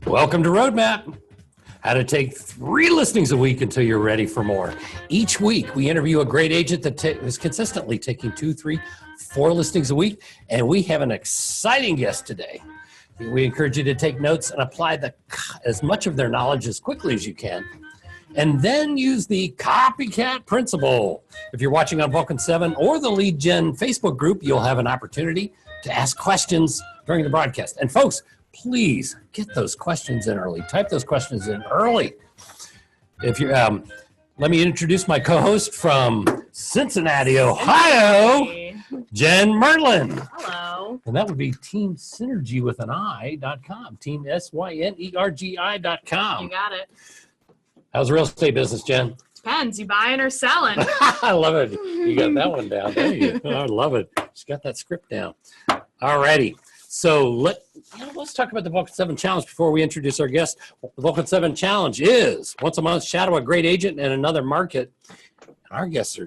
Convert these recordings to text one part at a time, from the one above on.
Welcome to Roadmap. How to take 3 listings a week until you're ready for more. Each week, we interview a great agent that is consistently taking 2, 3, 4 listings a week, and we have an exciting guest today. We encourage you to take notes and apply as much of their knowledge as quickly as you can, and then use the copycat principle. If you're watching on Vulcan7 or the Lead Gen Facebook group, you'll have an opportunity to ask questions during the broadcast. And folks, please get those questions in early. Type those questions in early. If you're, let me introduce my co-host from Cincinnati, Ohio, Jen Merlin. Hello. And that would be Team Synergy with an I.com. Team SYNERGI.com. You got it. How's the real estate business, Jen? Depends. You buying or selling? I love it. You got that one down. There you go. I love it. She's got that script down. All righty. So let's talk about the Vulcan7 Challenge before we introduce our guest. The Vulcan7 Challenge is once a month, shadow a great agent in another market. Our guests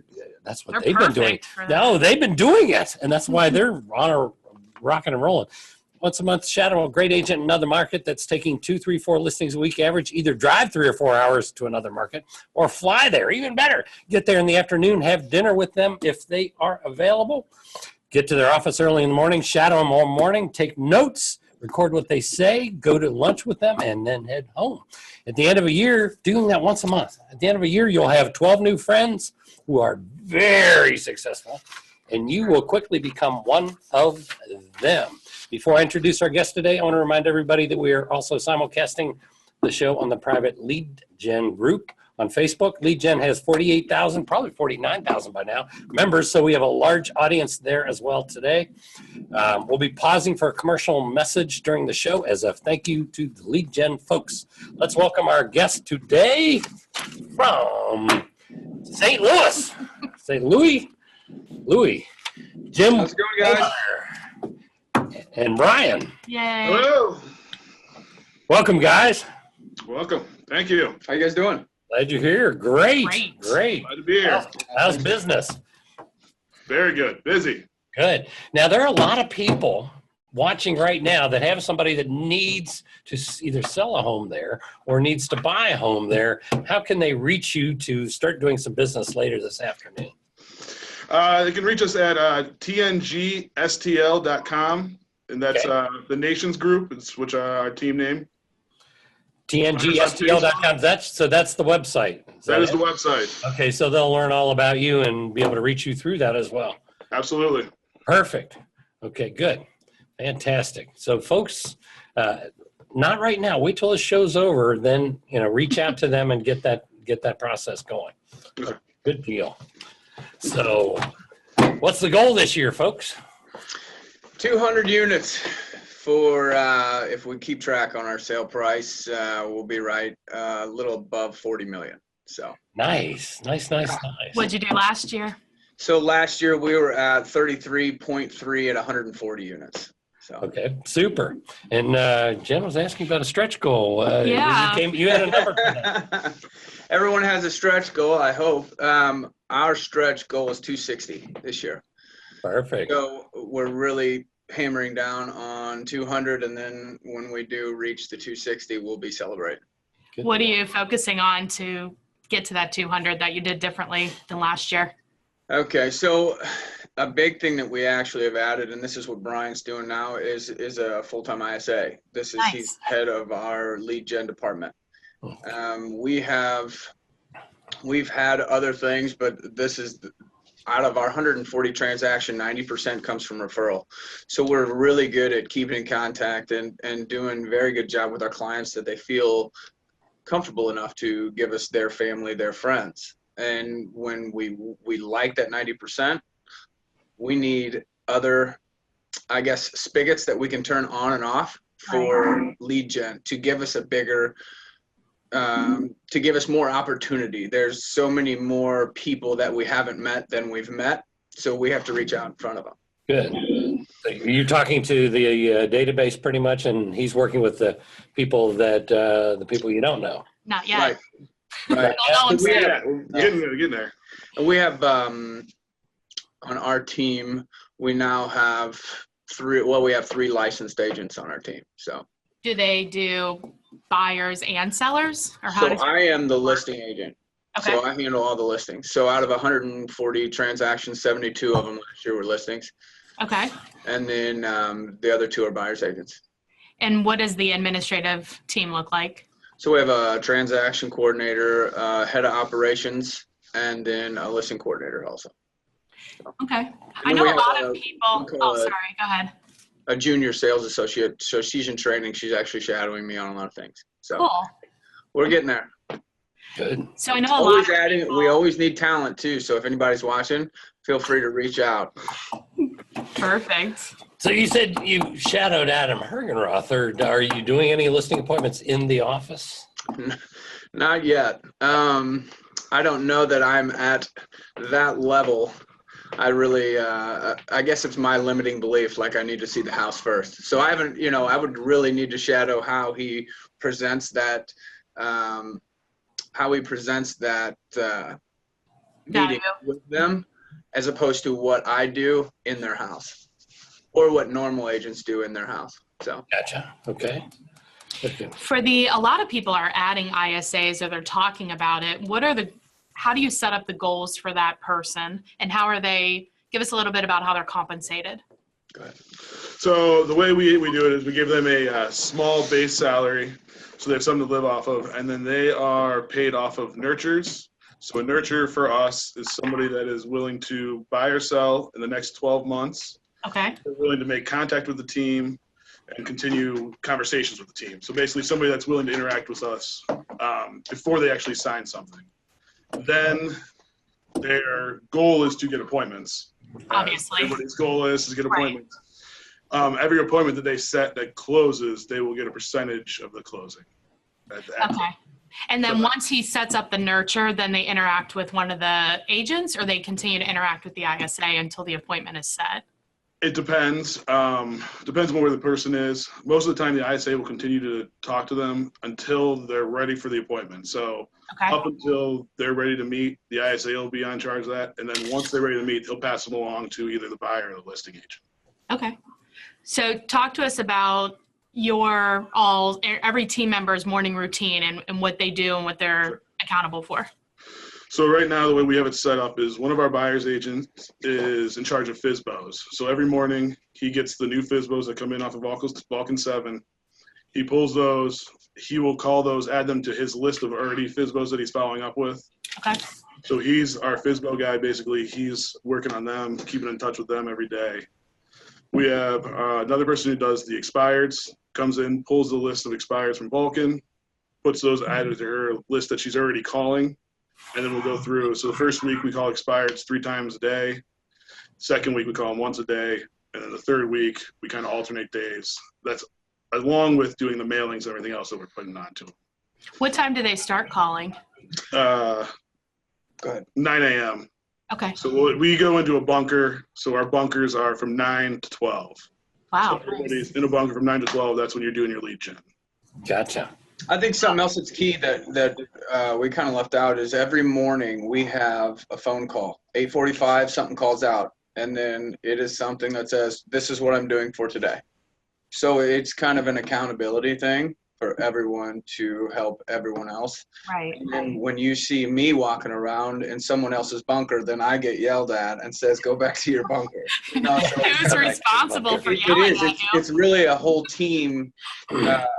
that's what they've been doing. No, they've been doing it. And that's why they're on a rocking and rolling. Once a month, shadow a great agent in another market that's taking 2, 3, 4 listings a week average. Either drive 3 or 4 hours to another market or fly there. Even better, get there in the afternoon, have dinner with them if they are available. Get to their office early in the morning, shadow them all morning, take notes, record what they say, go to lunch with them, and then head home. At the end of a year, doing that once a month. At the end of a year, you'll have 12 new friends who are very successful, and you will quickly become one of them. Before I introduce our guest today, I want to remind everybody that we are also simulcasting the show on the private Lead Gen group on Facebook. Lead Gen has 48,000, probably 49,000 by now, members, so we have a large audience there as well today. We'll be pausing for a commercial message during the show as a thank you to the Lead Gen folks. Let's welcome our guest today from St. Louis. St. Louis, Jim How's it going, guys? Wehmeier and Brian. Yay. Hello. Welcome, guys. Welcome. Thank you. How you guys doing? Glad you're here. Great. Glad to be here. How's business? Very good. Busy. Good. Now, there are a lot of people watching right now that have somebody that needs to either sell a home there or needs to buy a home there. How can they reach you to start doing some business later this afternoon? They can reach us at tngstl.com, and that's the Nations Group, which our team name. tngstl.com. That's the website. That is the website. Okay, so they'll learn all about you and be able to reach you through that as well. Absolutely. Perfect. Okay, good. Fantastic. So folks, not right now. Wait till the show's over, then reach out to them and get that process going. Good deal. So what's the goal this year, folks? 200 units for, if we keep track on our sale price, we'll be right a little above 40 million. So nice. What'd you do last year? So last year we were at 33.3 at 140 units. So. Okay, super. And Jen was asking about a stretch goal. Yeah. You had a number for that. Everyone has a stretch goal, I hope. Our stretch goal is 260 this year. Perfect. So we're really hammering down on 200, and then when we do reach the 260, we'll be celebrating. Good. What are you focusing on to get to that 200 that you did differently than last year? Okay, so a big thing that we actually have added, and this is what Brian's doing now, is a full-time ISA. This is Nice. He's head of our lead gen department. We've had other things, but this is out of our 140 transaction, 90% comes from referral. So we're really good at keeping in contact and doing a very good job with our clients that they feel comfortable enough to give us their family, their friends. And when we like that 90%, we need other, I guess, spigots that we can turn on and off for lead gen to give us a bigger, to give us more opportunity. There's so many more people that we haven't met than we've met, so we have to reach out in front of them. Good. So you're talking to the database pretty much, and he's working with the people that the people you don't know. Not yet. Right. Getting there. And we have on our team, we now have three licensed agents on our team. So Do they do buyers and sellers? Or So I am the listing agent. Okay. So I handle all the listings. So out of 140 transactions, 72 of them last year were listings. Okay. And then the other 2 are buyer's agents. And what does the administrative team look like? So we have a transaction coordinator, head of operations, and then a listing coordinator also. Okay. I then know we a have lot a- of people. we Oh, call it- sorry. Go ahead. A junior sales associate. So she's in training. She's actually shadowing me on a lot of things. So Cool. we're getting there. Good. So I know a lot Always of adding. people, We always need talent too. So if anybody's watching, feel free to reach out. Perfect. So you said you shadowed Adam Hergenroth, or are you doing any listing appointments in the office? Not yet. I don't know that I'm at that level. I really, I guess it's my limiting belief. Like I need to see the house first. So I haven't, I would really need to shadow how he presents that, meeting with them, as opposed to what I do in their house or what normal agents do in their house. So. Gotcha. Okay. Okay. A lot of people are adding ISAs or they're talking about it. How do you set up the goals for that person, and give us a little bit about how they're compensated? Go ahead. So the way we do it is we give them a small base salary, so they have something to live off of, and then they are paid off of nurtures. So a nurture for us is somebody that is willing to buy or sell in the next 12 months. Okay. They're willing to make contact with the team and continue conversations with the team. So basically somebody that's willing to interact with us before they actually sign something. Then their goal is to get appointments. Obviously. Everybody's goal is to get appointments. Right. Every appointment that they set that closes, they will get a percentage of the closing. Okay. And then once he sets up the nurture, then they interact with one of the agents, or they continue to interact with the ISA until the appointment is set? It depends. Depends on where the person is. Most of the time, the ISA will continue to talk to them until they're ready for the appointment. So up until they're ready to meet, the ISA will be on charge of that. And then once they're ready to meet, he'll pass them along to either the buyer or the listing agent. Okay. So talk to us about every team member's morning routine and what they do and what they're accountable for. So right now, the way we have it set up is one of our buyer's agents is in charge of FSBOs. So every morning he gets the new FSBOs that come in off of Vulcan7. He pulls those. He will call those, add them to his list of already FSBOs that he's following up with. Okay. So he's our FSBO guy. Basically, he's working on them, keeping in touch with them every day. We have another person who does the expireds, comes in, pulls the list of expireds from Vulcan, puts those added to her list that she's already calling. And then we'll go through. So the first week we call expireds 3 times a day. Second week we call them once a day. And then the third week we kind of alternate days. That's along with doing the mailings and everything else that we're putting on to them. What time do they start calling? Go ahead. 9 a.m. Okay. So we go into a bunker. So our bunkers are from 9 to 12. Wow. So everybody's in a bunker from 9 to 12. That's when you're doing your lead gen. Gotcha. I think something else that's key that we kind of left out is every morning we have a phone call. 8:45, something calls out, and then it is something that says, this is what I'm doing for today. So it's kind of an accountability thing for everyone to help everyone else. Right. And then when you see me walking around in someone else's bunker, then I get yelled at and says, go back to your bunker. You know, so Who's responsible for yelling it is. at you? It's really a whole team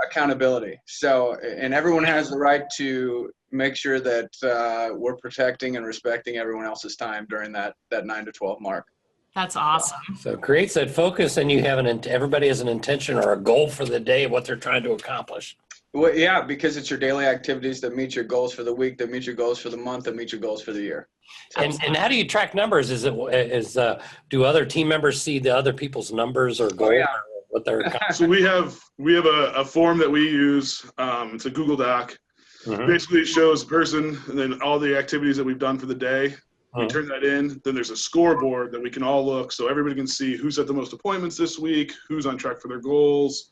accountability. So, and everyone has the right to make sure that we're protecting and respecting everyone else's time during that 9 to 12 mark. That's awesome. So it creates that focus, and you have everybody has an intention or a goal for the day, what they're trying to accomplish. Well, yeah, because it's your daily activities that meet your goals for the week, that meet your goals for the month, that meet your goals for the year. And how do you track numbers? Do other team members see the other people's numbers or goals? Oh, yeah. Or what they're So we have a form that we use. It's a Google Doc. Mhm. Basically, it shows the person and then all the activities that we've done for the day. We Mhm. turn that in. Then there's a scoreboard that we can all look, so everybody can see who's at the most appointments this week, who's on track for their goals,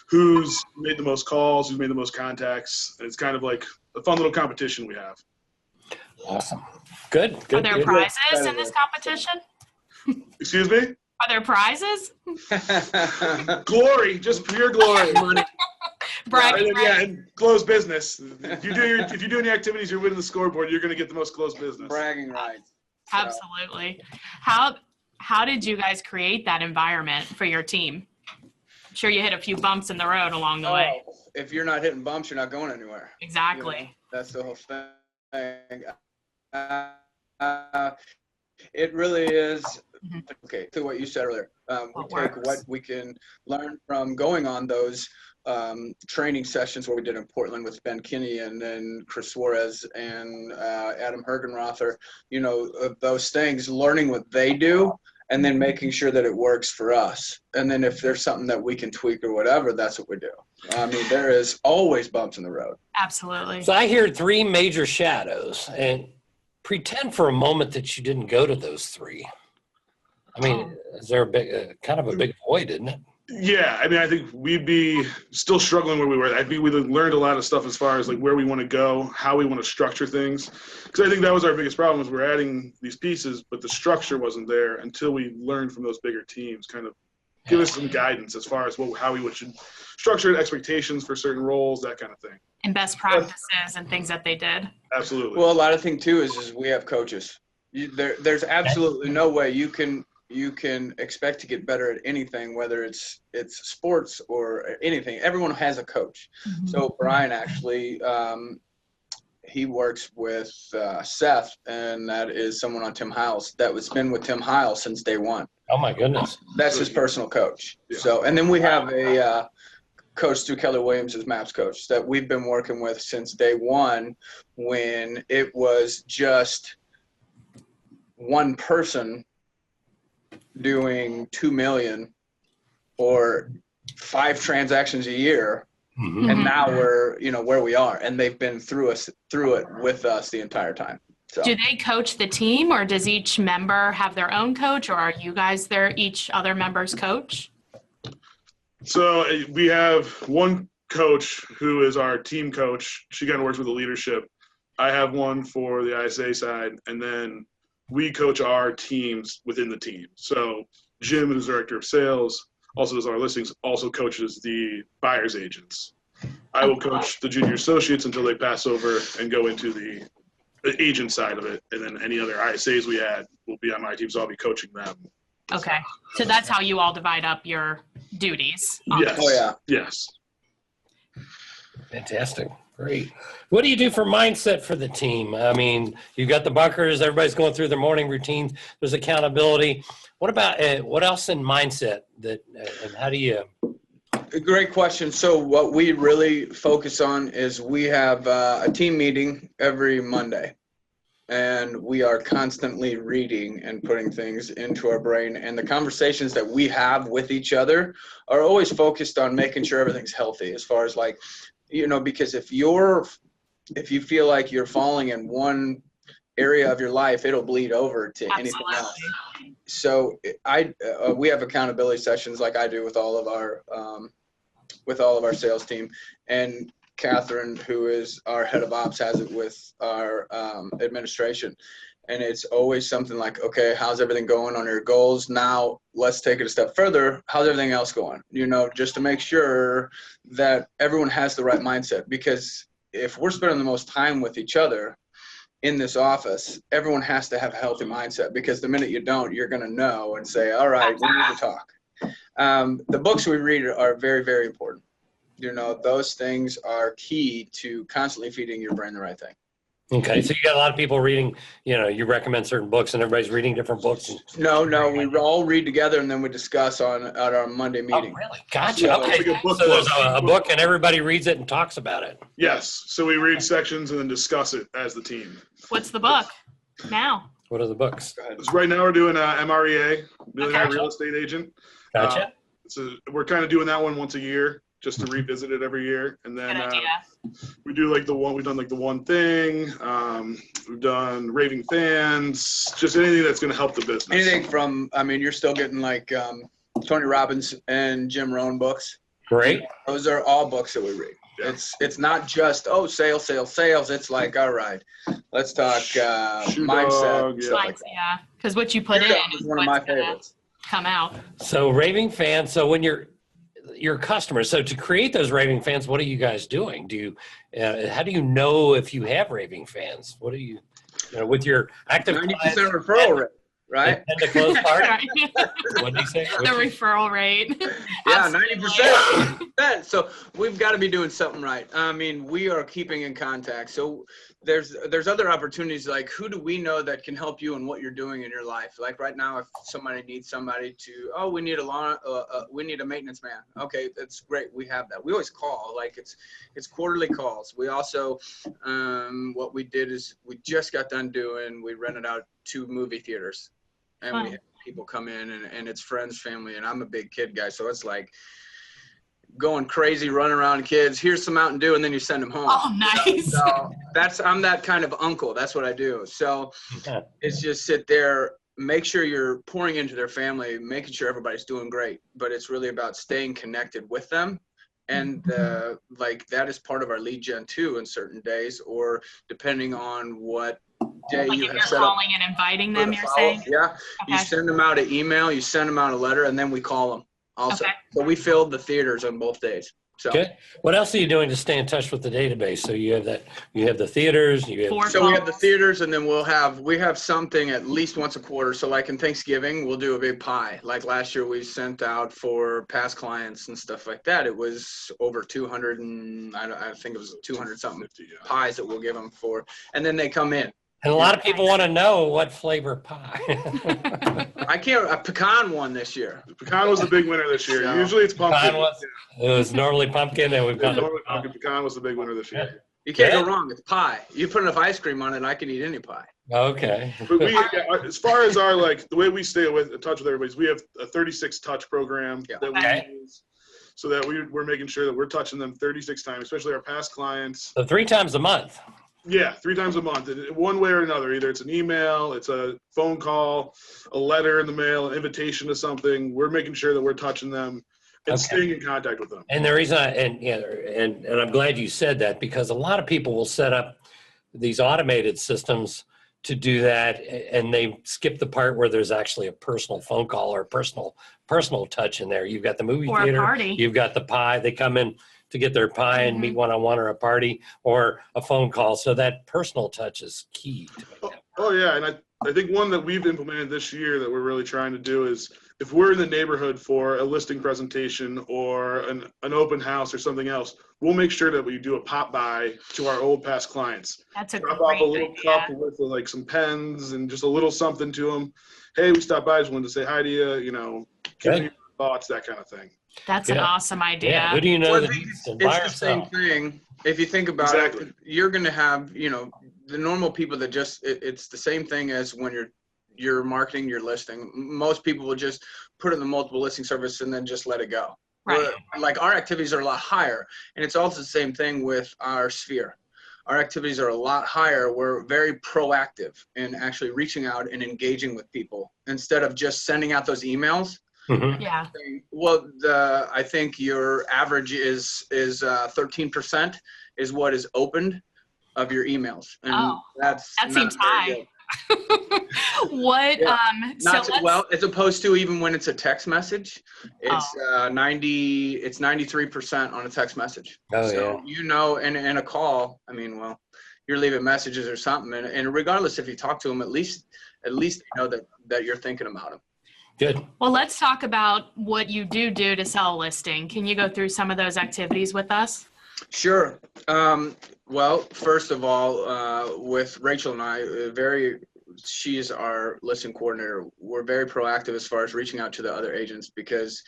who's made the most calls, who's made the most contacts. And it's kind of like a fun little competition we have. Awesome. Good. Are Good. there Good. prizes in this competition? Excuse me? Are there prizes? Glory, just pure glory. Bragging rights. and closed business. If you're doing your activities, you're winning the scoreboard. You're going to get the most closed business. Bragging rights. So, Absolutely. How did you guys create that environment for your team? I'm sure you hit a few bumps in the road along the way. if you're not hitting bumps, you're not going anywhere. Exactly. You know, that's the whole thing. It really is. Okay, to what you said earlier, we take what we can learn from going on those training sessions where we did in Portland with Ben Kinney and then Chris Suarez and Adam Hergenrother, you know, those things, learning what they do and then making sure that it works for us. And then if there's something that we can tweak or whatever, that's what we do. I mean, there is always bumps in the road. Absolutely. So I hear 3 major shadows, and pretend for a moment that you didn't go to those 3. I mean, is there a big, kind of a big void, isn't it? Yeah, I mean, I think we'd be still struggling where we were. I think we learned a lot of stuff as far as like where we want to go, how we want to structure things. Because I think that was our biggest problem, is we're adding these pieces, but the structure wasn't there until we learned from those bigger teams, kind of give us some guidance as far as how we should structure expectations for certain roles, that kind of thing. And best practices and things that they did. Absolutely. Well, a lot of thing too is we have coaches. There's absolutely no way you can expect to get better at anything, whether it's sports or anything. Everyone has a coach. Mm-hmm. So Brian actually, he works with Seth, and that is someone on Tim Hiles that was been with Tim Hiles since day one. Oh my goodness. That's his personal coach. Yeah. So, and then we have a coach, Stu Keller Williams, is MAPS coach that we've been working with since day one, when it was just one person doing 2 million or 5 transactions a year. Mm-hmm. And now we're, you know, where we are, and they've been through it with us the entire time. So. Do they coach the team, or does each member have their own coach, or are you guys each other member's coach? So we have one coach who is our team coach. She kind of works with the leadership. I have one for the ISA side, and then we coach our teams within the team. So Jim, who's director of sales, also does our listings, also coaches the buyer's agents. I will coach the junior associates until they pass over and go into the agent side of it. And then any other ISAs we add will be on my team, so I'll be coaching them. Okay. So that's how you all divide up your duties. Yes. Oh, yeah. Yes. Fantastic. Great. What do you do for mindset for the team? I mean, you've got the bunkers, everybody's going through their morning routines, there's accountability. What about, what else in mindset and how do you? Great question. So what we really focus on is we have a team meeting every Monday, and we are constantly reading and putting things into our brain. And the conversations that we have with each other are always focused on making sure everything's healthy, as far as like, you know, because if you feel like you're falling in one area of your life, it'll bleed over to anything else. So we have accountability sessions like I do with all of our sales team, and Catherine, who is our head of ops, has it with our administration. And it's always something like, okay, how's everything going on your goals? Now let's take it a step further. How's everything else going? You know, just to make sure that everyone has the right mindset, because if we're spending the most time with each other in this office, everyone has to have a healthy mindset, because the minute you don't, you're going to know and say, all right, we need to talk. The books we read are very, very important. You know, those things are key to constantly feeding your brain the right thing. Okay, so you got a lot of people reading, you know, you recommend certain books and everybody's reading different books. No, we all read together and then we discuss at our Monday meeting. Oh, really? Gotcha. Yeah, Okay, like a book so there's club. a book and everybody reads it and talks about it. Yes. So we read sections and then discuss it as the team. What's the book now? What are the books? So right now we're doing MREA, Millionaire Okay. Real Estate Agent. Gotcha. So we're kind of doing that one once a year, just to revisit it every year. And then Good idea. we do like we've done like the one thing. We've done raving fans, just anything that's going to help the business. Anything from, I mean, you're still getting like Tony Robbins and Jim Rohn books. Great. Those are all books that we read. Yeah. It's not just, sales. It's like, all right, let's talk mindset. Dog, Stuff like Like, that. yeah, because what you put Shoe in Dog is is one of what's my gonna favorites. come out. So raving fan. So when you're, your customers. So to create those raving fans, what are you guys doing? Do you, how do you know if you have raving fans? What do you, with your active 90% clients, referral rate, right? and the close part? Right. What did he say? The referral rate. Yeah, Absolutely. 90%. So we've got to be doing something right. I mean, we are keeping in contact. So there's other opportunities, like who do we know that can help you in what you're doing in your life? Like right now, if somebody needs somebody to, we need we need a maintenance man. Okay, that's great. We have that. We always call, like it's quarterly calls. We also, what we did is we just got done we rented out 2 movie theaters, and we had people come in, and it's friends, family, and I'm a big kid guy, so it's like going crazy, running around kids. Here's some Mountain Dew, and then you send them home. Oh, nice. So I'm that kind of uncle. That's what I do. So it's just sit there, make sure you're pouring into their family, making sure everybody's doing great. But it's really about staying connected with them. And like that is part of our lead gen too in certain days, or depending on what day Like you if have you're set up. calling and inviting for them, the you're follow-up. saying? Yeah. You Okay. send them out an email, you send them out a letter, and then we call them also. Okay. So we filled the theaters on both days. So. Good. What else are you doing to stay in touch with the database? So you have the theaters, you have. So we have the theaters, and then we have something at least once a quarter. So like in Thanksgiving, we'll do a big pie. Like last year, we sent out for past clients and stuff like that. It was over 200 and I think it was 200 something pies that we'll give them for, and then they come in. And a lot of people want to know what flavor pie. I can't. A pecan won this year. Pecan was the big winner this year. So, Usually it's pumpkin. It was normally pumpkin, and we've got Normally pumpkin. Pecan was the big winner this year. You can't go wrong. It's pie. You put enough ice cream on it, I can eat any pie. Okay. But as far as our the way we stay in touch with everybody, we have a 36 touch program that we use, so that we're making sure that we're touching them 36 times, especially our past clients. So 3 times a month. Yeah, 3 times a month, one way or another. Either it's an email, it's a phone call, a letter in the mail, an invitation to something. We're making sure that we're touching them and staying in contact with them. And the reason and I'm glad you said that, because a lot of people will set up these automated systems to do that, and they skip the part where there's actually a personal phone call or personal touch in there. You've got the movie Or a theater, party. you've got the pie. They come in to get their pie and meet one-on-one, or a party or a phone call. So that personal touch is key to make that. Oh yeah, and I think one that we've implemented this year that we're really trying to do is, if we're in the neighborhood for a listing presentation or an open house or something else, we'll make sure that we do a pop by to our old past clients. That's a Drop great off a little idea. cup with like some pens and just a little something to them. Hey, we stopped by, just wanted to say hi to you. Give me your thoughts, that kind of thing. That's an awesome idea. Yeah. Who do you know Well, that it's can buy or the same sell? thing. If you think about it, you're going to have, the normal people that it's the same thing as when you're marketing your listing. Most people will just put it in the multiple listing service and then just let it go. Right. Like our activities are a lot higher, and it's also the same thing with our sphere. Our activities are a lot higher. We're very proactive in actually reaching out and engaging with people instead of just sending out those emails. Mm-hmm. Yeah. Well, I think your average is 13% is what is opened of your emails, and that seems high. What? As opposed to even when it's a text message, it's 93% on a text message. And a call. I mean, well, you're leaving messages or something, and regardless if you talk to them, at least they know that you're thinking about them. Good. Well, let's talk about what you do to sell a listing. Can you go through some of those activities with us? Sure. Well, first of all, with Rachel and I, she's our listing coordinator. We're very proactive as far as reaching out to the other agents, because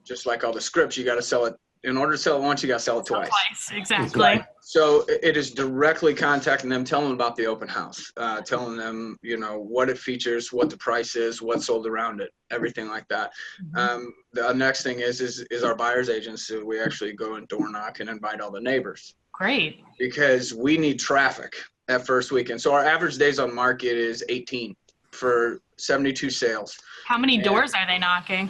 just like all the scripts, you got to sell it. In order to sell it once, you got to sell it twice. Exactly. Right. So it is directly contacting them, telling them about the open house, telling them, what it features, what the price is, what's sold around it, everything like that. The next thing is our buyer's agents. So we actually go and door knock and invite all the neighbors. Great. Because we need traffic that first weekend. So our average days on market is 18 for 72 sales. How many doors are they knocking?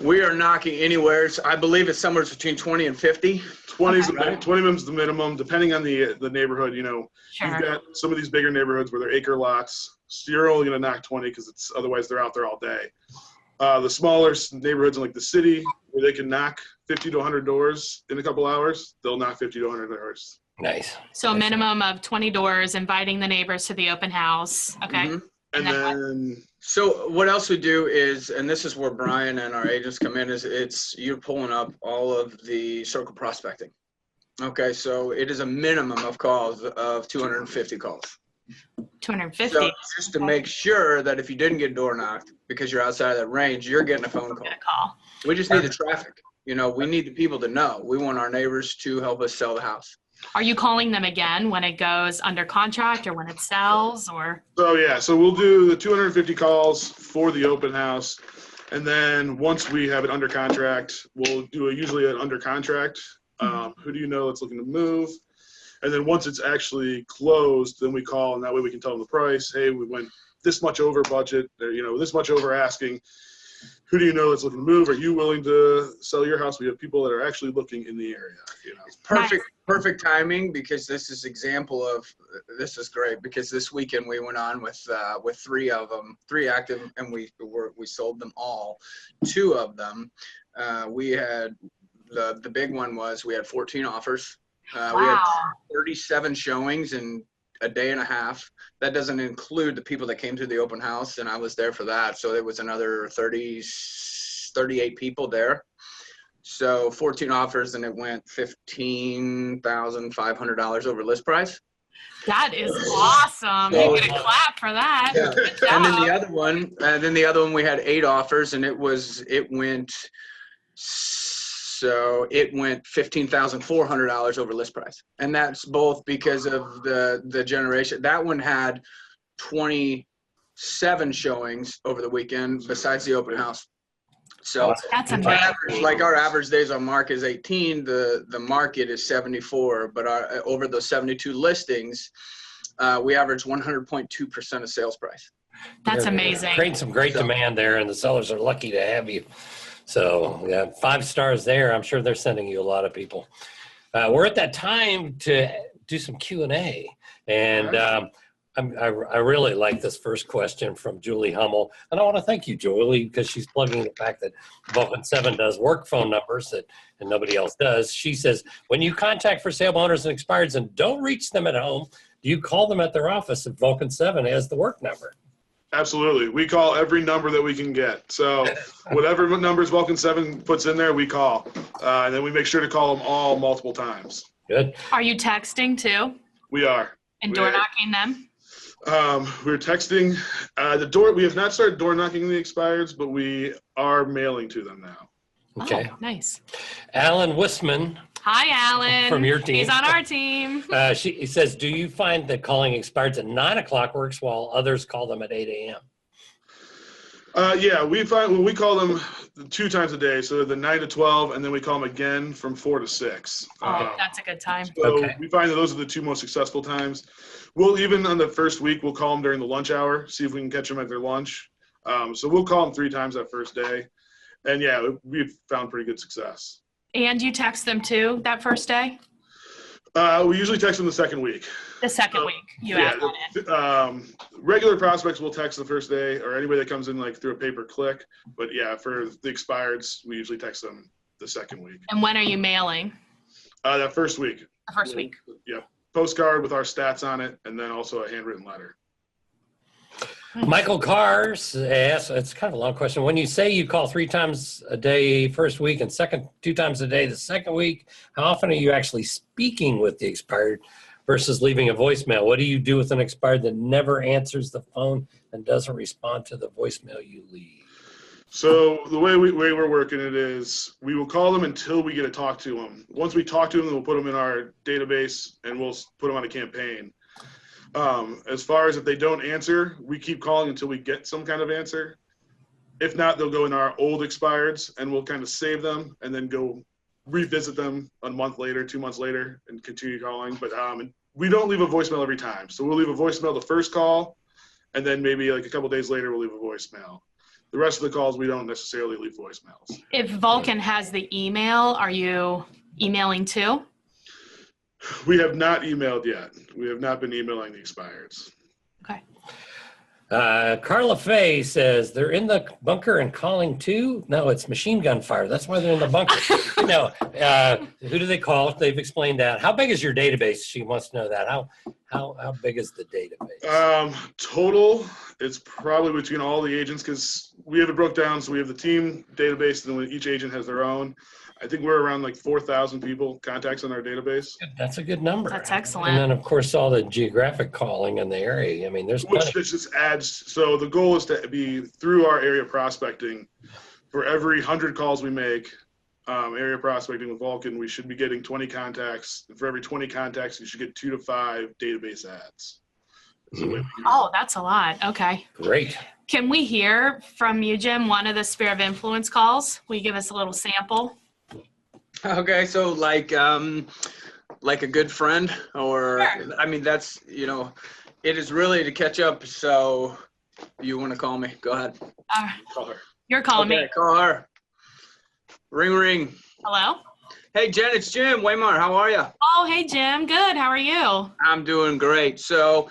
We are knocking anywhere. I believe it's somewhere between 20 and 50. 20 is the minimum, depending on the neighborhood. You've got some of these bigger neighborhoods where they're acre lots. So you're only going to knock 20 because otherwise they're out there all day. The smaller neighborhoods in like the city where they can knock 50 to 100 doors in a couple hours, they'll knock 50 to 100 doors. Nice. So a minimum of 20 doors, inviting the neighbors to the open house. Okay. Mhm. And then So what else we do is, and this is where Brian and our agents come in, is you're pulling up all of the circle prospecting. Okay, so it is a minimum of calls of 250 calls. 250. So just to make sure that if you didn't get door knocked because you're outside of that range, you're getting a phone call. Get a call. We just need the traffic. You know, we need the people to know. We want our neighbors to help us sell the house. Are you calling them again when it goes under contract or when it sells, or? So we'll do the 250 calls for the open house. And then once we have it under contract, we'll do usually an under contract. Who do you know that's looking to move? And then once it's actually closed, then we call, and that way we can tell them the price. Hey, we went this much over budget, or, you know, this much over asking. Who do you know that's looking to move? Are you willing to sell your house? We have people that are actually looking in the area. You know, It's perfect timing, because this is example of, this is great, because this weekend we went on with 3 of them, 3 active, and we sold them all. 2 of them, we had the big one was we had 14 offers. We had 37 showings in a day and a half. That doesn't include the people that came to the open house, and I was there for that. So there was another 38 people there. So 14 offers, and it went $15,500 over list price. That is awesome. So, You get a clap for that. Yeah. Good job. And then the other one, we had 8 offers, and it went $15,400 over list price. And that's both because of the generation. That one had 27 showings over the weekend besides the open house. So That's amazing. our average days on market is 18. The market is 74, but over those 72 listings, we average 100.2% of sales price. That's You're amazing. Creating some great demand there, and the sellers are lucky to have you. So yeah, 5 stars there. I'm sure they're sending you a lot of people. We're at that time to do some Q&A. And I really like this first question from Julie Hummel. And I want to thank you, Julie, because she's plugging the fact that Vulcan7 does work phone numbers and nobody else does. She says, when you contact for sale owners and expireds and don't reach them at home, do you call them at their office if Vulcan7 has the work number? absolutely. We call every number that we can get. So whatever numbers Vulcan7 puts in there, we call. And then we make sure to call them all multiple times. Good. Are you texting too? We are. And door knocking them? We're texting. We have not started door knocking the expireds, but we are mailing to them now. Okay. Oh, nice. Alan Wisman. Hi, Alan. From your team. He's on our team. He says, do you find that calling expireds at 9 o'clock works while others call them at 8 a.m.? Yeah, we find we call them 2 times a day. So the 9 to 12, and then we call them again from 4 to 6. Oh, that's a good time. So Okay. we find that those are the 2 most successful times. We'll even on the first week, we'll call them during the lunch hour, see if we can catch them at their lunch. So we'll call them 3 times that first day. And yeah, we've found pretty good success. And you text them too that first day? We usually text them the second week. The second week, you add that in. Regular prospects will text the first day, or anybody that comes in like through a pay-per-click. But yeah, for the expireds, we usually text them the second week. And when are you mailing? That first week. The first week. Yeah, postcard with our stats on it, and then also a handwritten letter. Michael Cars asks, it's kind of a long question. When you say you call 3 times a day first week and 2 times a day the second week, how often are you actually speaking with the expired versus leaving a voicemail? What do you do with an expired that never answers the phone and doesn't respond to the voicemail you leave? So the way we're working it is we will call them until we get to talk to them. Once we talk to them, we'll put them in our database and we'll put them on a campaign. As far as if they don't answer, we keep calling until we get some kind of answer. If not, they'll go in our old expireds and we'll kind of save them and then go revisit them a month later, 2 months later, and continue calling. But we don't leave a voicemail every time. So we'll leave a voicemail the first call, and then maybe like a couple days later, we'll leave a voicemail. The rest of the calls, we don't necessarily leave voicemails. If Vulcan has the email, are you emailing too? We have not emailed yet. We have not been emailing the expireds. Okay. Carla Faye says they're in the bunker and calling too. No, it's machine gun fire. That's why they're in the bunker. Who do they call? They've explained that. How big is your database? She wants to know that. How big is the database? Total, it's probably between all the agents because we have it broke down. So we have the team database, and then each agent has their own. I think we're around like 4,000 people contacts on our database. That's a good number. That's excellent. And then, of course, all the geographic calling in the area. I mean, there's which just adds. So the goal is to be through our area prospecting. For every 100 calls we make, area prospecting with Vulcan, we should be getting 20 contacts. And for every 20 contacts, you should get 2 to 5 database ads. Oh, that's a lot. Okay. Great. Can we hear from you, Jim, one of the Sphere of Influence calls? Will you give us a little sample? Okay, so like a good friend, or Sure. I mean, that's, it is really to catch up. So you want to call me? Go ahead. Call her. You're calling Okay, me. call her. Ring, ring. Hello? Hey, Jen, it's Jim Wehmeier. How are you? Oh, hey, Jim. Good. How are you? I'm doing great. So,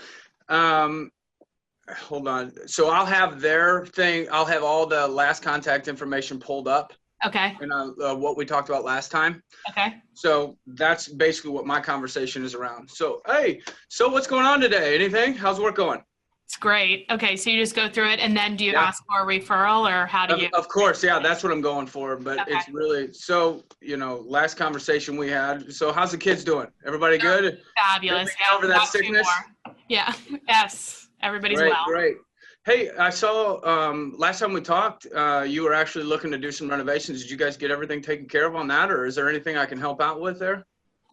hold on. So I'll have their thing. I'll have all the last contact information pulled up. Okay. And what we talked about last time. Okay. So that's basically what my conversation is around. So, hey, so what's going on today? Anything? How's work going? It's great. Okay. So you just go through it, and then do you Yeah. ask for a referral, or how do you? Of course. Yeah, that's what I'm going for. But Okay. it's really, so, last conversation we had. So how's the kids doing? Everybody good? Fabulous. Everything over that not too sickness? more. Yeah. Yes. Everybody's Great, well. great. Hey, I saw last time we talked, you were actually looking to do some renovations. Did you guys get everything taken care of on that, or is there anything I can help out with there?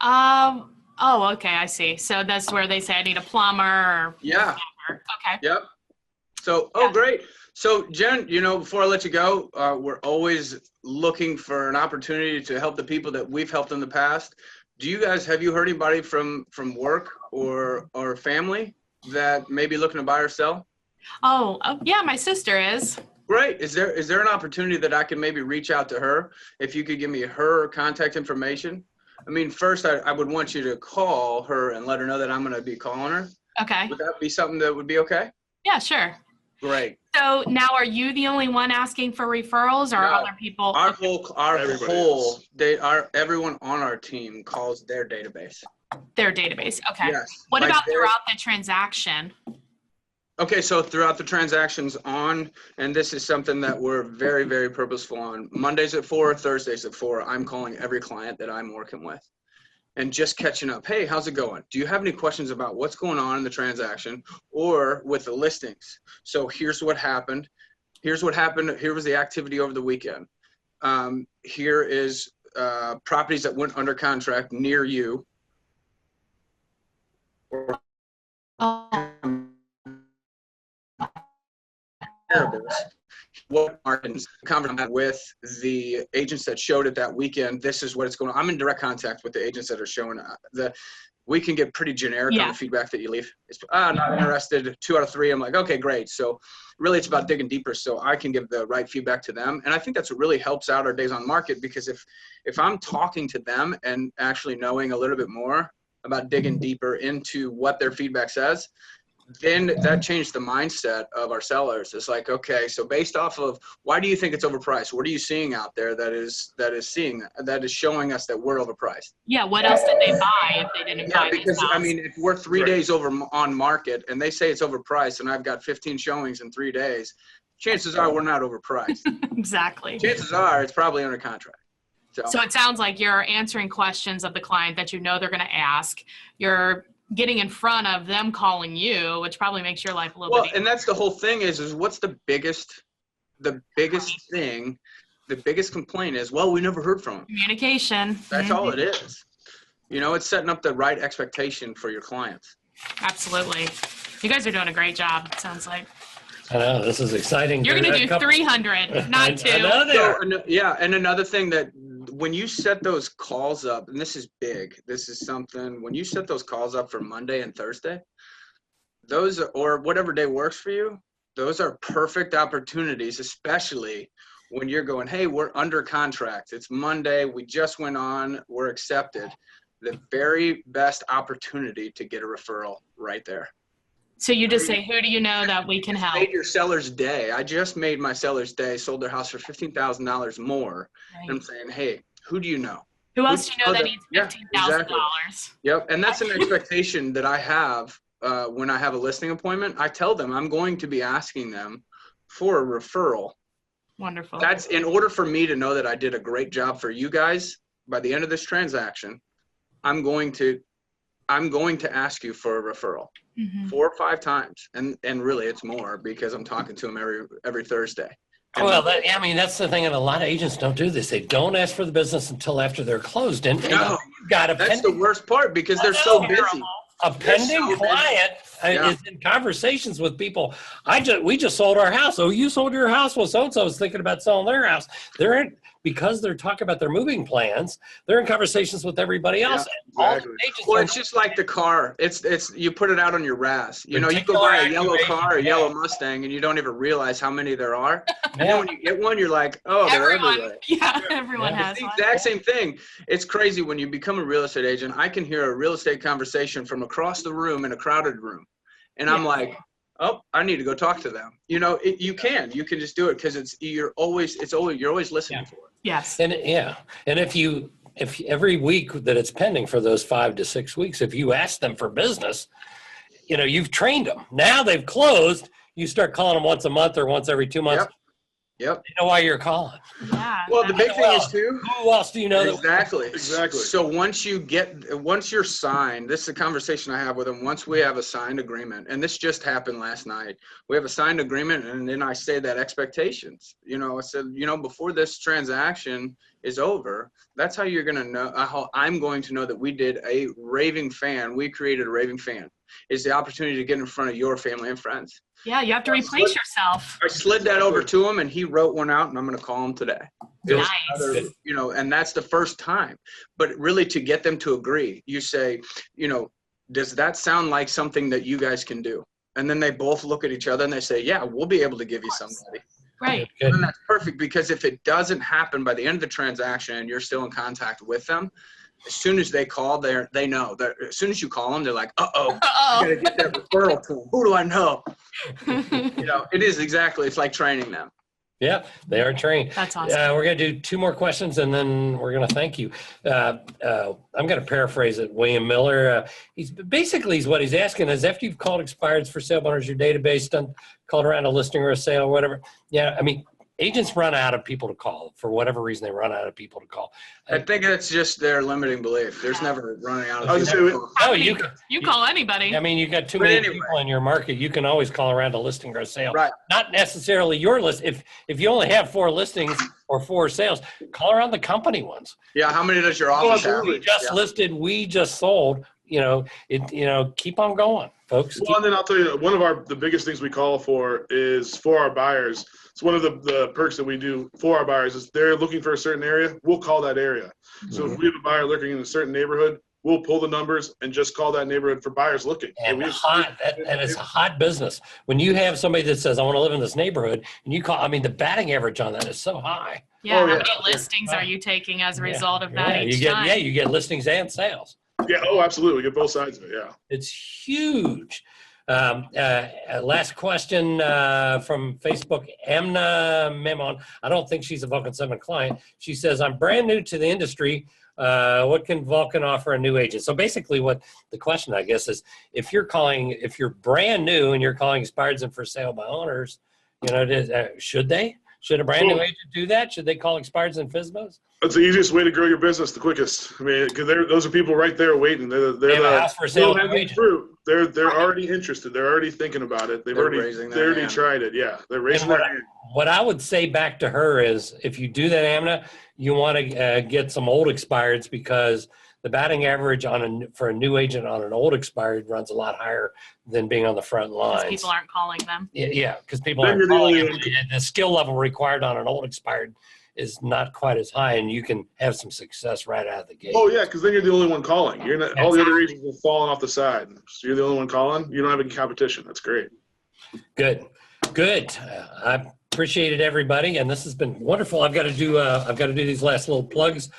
Oh, okay. I see. So that's where they say I need a plumber or Yeah. whatever. Okay. Yep. So, Yeah. great. So, Jen, before I let you go, we're always looking for an opportunity to help the people that we've helped in the past. Have you heard anybody from work or family that may be looking to buy or sell? Oh, yeah. My sister is. Great. Is there an opportunity that I can maybe reach out to her? If you could give me her contact information. I mean, first, I would want you to call her and let her know that I'm going to be calling her. Okay. Would that be something that would be okay? Yeah, sure. Great. So now, are you the only one asking for referrals, or are No. other people? Everyone on our team calls their database. Their database. Okay. Yes. What Like about their- throughout the transaction? Okay, so throughout the transactions and this is something that we're very, very purposeful on. Mondays at 4, Thursdays at 4, I'm calling every client that I'm working with and just catching up. Hey, how's it going? Do you have any questions about what's going on in the transaction or with the listings? So here's what happened. Here was the activity over the weekend. Here is properties that went under contract near you. Oh, What markets conversation with the agents that showed it that weekend. This is what it's going on. I'm in direct contact with the agents that are showing we can get pretty generic on the feedback that you leave. It's not interested, 2 out of 3. I'm like, okay, great. So really it's about digging deeper so I can give the right feedback to them. And I think that's what really helps out our days on market, because if I'm talking to them and actually knowing a little bit more about digging deeper into what their feedback says, then that changed the mindset of our sellers. It's like, okay, so based off of why do you think it's overpriced? What are you seeing out there that is showing us that we're overpriced? yeah. What else did they buy if they didn't buy Yeah, because this house? I mean, if we're 3 days over on market and they say it's overpriced and I've got 15 showings in 3 days, chances are we're not overpriced. Exactly. Chances are it's probably under contract. So it sounds like you're answering questions of the client that you know they're going to ask. You're getting in front of them calling you, which probably makes your life a little bit easier. And that's the whole thing is what's the biggest thing, the biggest complaint is, well, we never heard from them. Communication. That's all it is. It's setting up the right expectation for your clients. Absolutely. You guys are doing a great job, it sounds like. I know, this is exciting. You're going to do 300, not 2. And another thing that when you set those calls up, and this is big, when you set those calls up for Monday and Thursday, or whatever day works for you, those are perfect opportunities, especially when you're going, hey, we're under contract. It's Monday. We just went on. We're accepted. The very best opportunity to get a referral right there. So you just say, who do you know that we can help? Made your seller's day. I just made my seller's day, sold their house for $15,000 more. Right. And I'm saying, hey, who do you know? Who else do you know that needs Yeah, $15,000? exactly. Yep. And that's an expectation that I have when I have a listing appointment. I tell them I'm going to be asking them for a referral. Wonderful. That's in order for me to know that I did a great job for you guys. By the end of this transaction, I'm going to ask you for a referral 4 or 5 times. And really it's more because I'm talking to them every Thursday. Well, that's the thing, and a lot of agents don't do this. They don't ask for the business until after they're closed. And No, you've got that's the worst part because they're so busy. A pending client is in conversations with people. We just sold our house. Oh, you sold your house? Well, so-and-so was thinking about selling their house. Because they're talking about their moving plans, they're in conversations with everybody else. Yeah, exactly. Well, it's just like the car. It's you put it out on your RAS. You know, you go buy a yellow car, a yellow Mustang, and you don't even realize how many there are. And then when you get one, you're like, oh, they're everywhere. Yeah, everyone has It's the one. exact same thing. It's crazy when you become a real estate agent. I can hear a real estate conversation from across the room in a crowded room. And I'm like, oh, I need to go talk to them. You know, you can just do it because you're always listening for it. Yes. And if every week that it's pending for those 5 to 6 weeks, if you ask them for business, you've trained them. Now they've closed. You start calling them once a month or once every 2 months. Yep. You know why you're calling. Yeah. Well, the big thing is too. Who else do you know? Exactly. Exactly. So once you're signed, this is a conversation I have with them. Once we have a signed agreement, and this just happened last night, we have a signed agreement, and then I say that expectations. I said, before this transaction is over, that's how you're going to know. How I'm going to know that we did a raving fan. We created a raving fan. Is the opportunity to get in front of your family and friends. Yeah, you have to replace yourself. I slid that over to him, and he wrote one out, and I'm going to call him today. Nice. And that's the first time. But really, to get them to agree, you say, does that sound like something that you guys can do? And then they both look at each other and they say, yeah, we'll be able to give you somebody. Right. And that's perfect because if it doesn't happen by the end of the transaction and you're still in contact with them, as soon as they call, they know. As soon as you call them, they're like, uh-oh, I got to get that referral to them. Who do I know? It is exactly. It's like training them. Yeah, they are trained. That's awesome. We're going to do 2 more questions, and then we're going to thank you. I'm going to paraphrase it. William Miller, what he's asking is, after you've called expireds for sale owners, your database done, called around a listing or a sale or whatever. Yeah, agents run out of people to call. For whatever reason, they run out of people to call. I think that's just their limiting belief. There's never running out of people. You call anybody. You got too many people in your market. You can always call around a listing or a sale. Right. Not necessarily your list. If you only have 4 listings or 4 sales, call around the company ones. Yeah. How many does your office have? We just listed. We just sold. Keep on going, folks. Well, and then I'll tell you, one of the biggest things we call for is for our buyers. It's one of the perks that we do for our buyers is they're looking for a certain area. We'll call that area. So if we have a buyer looking in a certain neighborhood, we'll pull the numbers and just call that neighborhood for buyers looking. And it's a hot business. When you have somebody that says, I want to live in this neighborhood, and you call, the batting average on that is so high. Yeah. How many listings are you taking as a result of that each time? You get listings and sales. Yeah. Oh, absolutely. We get both sides of it. Yeah. It's huge. Last question from Facebook, Amna Memon. I don't think she's a Vulcan7 client. She says, I'm brand new to the industry. What can Vulcan offer a new agent? So basically what the question, I guess, is if you're brand new and you're calling expireds and for sale by owners, should a brand new agent do that? Should they call expireds and FSBOs? That's the easiest way to grow your business, the quickest. Because those are people right there waiting. They're house for sale. They're already interested. They're already thinking about it. They already tried it. Yeah, they're raising their hand. What I would say back to her is, if you do that, Amna, you want to get some old expireds because the batting average for a new agent on an old expired runs a lot higher than being on the front lines. Because people aren't calling them. Yeah, because people aren't calling them. The skill level required on an old expired is not quite as high, and you can have some success right out of the gate. Oh yeah, because then you're the only one calling. You're not, all the other agents are falling off the side. So you're the only one calling. You don't have any competition. That's great. Good. I appreciated everybody, and this has been wonderful. I've got to do these last little plugs.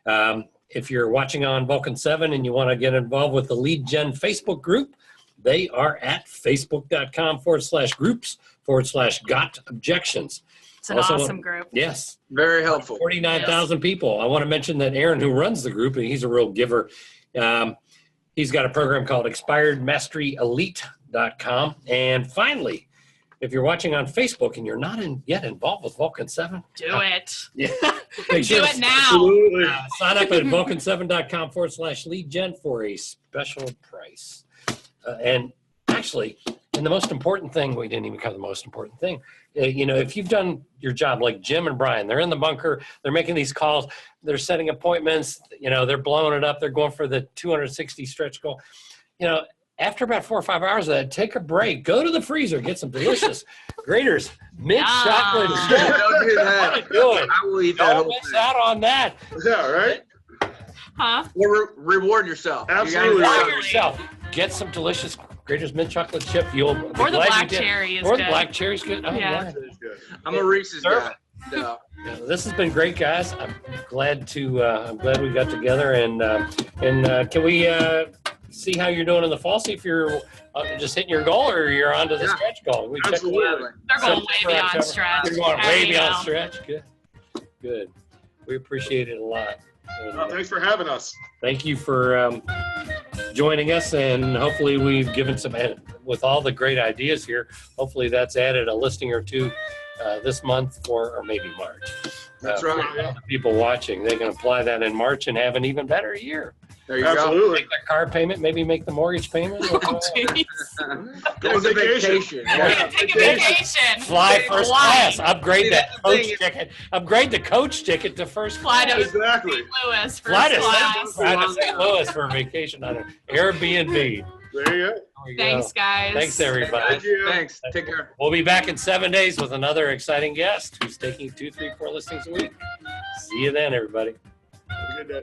If you're watching on Vulcan7 and you want to get involved with the Lead Gen Facebook group, They are at facebook.com/groups/got-objections. It's an Also, awesome group. Yes. Very helpful. 49,000 people. I want to mention that Aaron, who runs the group, and he's a real giver. He's got a program called expiredmasteryelite.com. And finally, if you're watching on Facebook and you're not yet involved with Vulcan7, Do it. Yeah. Do it now. Absolutely. Sign up at vulcan7.com/lead gen for a special price. And actually, and the most important thing, we didn't even cover the most important thing. If you've done your job like Jim and Brian, they're in the bunker, they're making these calls, they're setting appointments, they're blowing it up, they're going for the 260 stretch goal. After about 4 or 5 hours of that, take a break, go to the freezer, get some delicious Graters mint chocolate chip. Don't do that. Do it. I will eat that Don't whole miss thing. out on that. Yeah, right? Huh? Or reward yourself. You gotta Absolutely. Reward reward yourself. Get some delicious Graters mint chocolate chip. You'll be Or the glad black you did. cherry is Or good. the black cherry's good. Oh, Yeah. yeah. I'm a Reese's guy. So. Yeah, this has been great, guys. I'm glad we got together, and can we see how you're doing in the fall? See if you're just hitting your goal or you're onto the stretch goal. We check Absolutely. They're going September, way beyond October. stretch. You're going I way already beyond know. stretch. Good. We appreciate it a lot. And, Well, thanks for having us. thank you for joining us, and hopefully we've given some, with all the great ideas here, hopefully that's added a listing or two this month or maybe March. That's right. Yeah. The people watching, they can apply that in March and have an even better year. There you go. Absolutely. Make their car payment, maybe make the mortgage payment. Oh, jeez. Go on vacation. Yeah. Take a vacation. Fly first Fly. class. Upgrade See, that that's the coach thing. ticket. Upgrade the coach ticket to first Fly class. to Exactly. St. Louis first Fly to class. St. Louis for a vacation on an Airbnb. There you go. There you Thanks, go. guys. Thanks, everybody. Thank you. Thanks. Take care. We'll be back in 7 days with another exciting guest who's taking 2, 3, 4 listings a week. See you then, everybody. Have a good day.